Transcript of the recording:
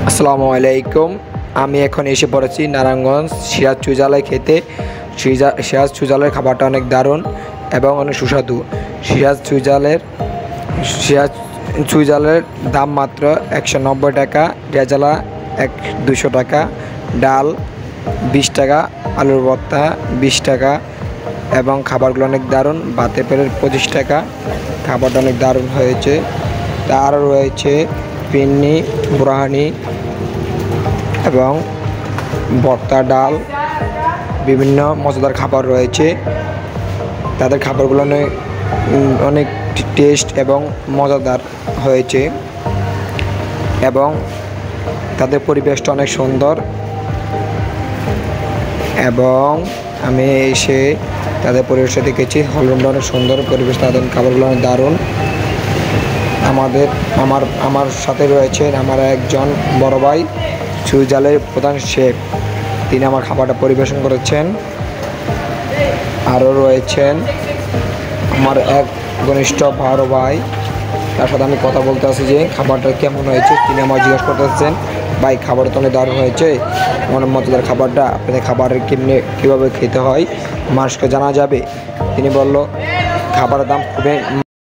আসসালামু আলাইকুম। আমি এখন এসে পড়েছি নারায়ণগঞ্জ সিরাজ চুইঝালে খেতে। সিরাজ চুইঝালের খাবারটা অনেক দারুণ এবং অনেক সুস্বাদু। সিরাজ চুইঝালের দাম মাত্র 190 টাকা, রেজালা 200 টাকা, ডাল 20 টাকা, আলুর ভর্তা 20 টাকা এবং খাবারগুলো অনেক দারুণ। ভাতে প্লেট 25 টাকা। খাবারটা অনেক দারুণ হয়েছে। আরও রয়েছে পিন্নি, বুরহানি এবং ভর্তা, ডাল, বিভিন্ন মজাদার খাবার রয়েছে। তাদের খাবারগুলো অনেক টেস্ট এবং মজাদার হয়েছে এবং তাদের পরিবেশটা অনেক সুন্দর এবং আমি এসে তাদের পরিবেশটা দেখেছি। হলরুমটা অনেক সুন্দর, পরিবেশ, তাদের খাবারগুলো অনেক দারুণ। আমার সাথে রয়েছেন আমার একজন বড় ভাই, চুইঝালের প্রধান শেফ। তিনি আমার খাবারটা পরিবেশন করেছেন। আরও রয়েছেন আমার এক ঘনিষ্ঠ বড় ভাই, তার সাথে আমি কথা বলতে আসি যে খাবারটা কেমন হয়েছে। তিনি আমার জিজ্ঞাসা করতেছেন, ভাই খাবারটা তো অনেক দারুণ হয়েছে, মনের মজাদার খাবারটা, আপনাদের খাবারের কীভাবে খেতে হয় মানুষকে জানা যাবে। তিনি বলল খাবারের দাম খুবই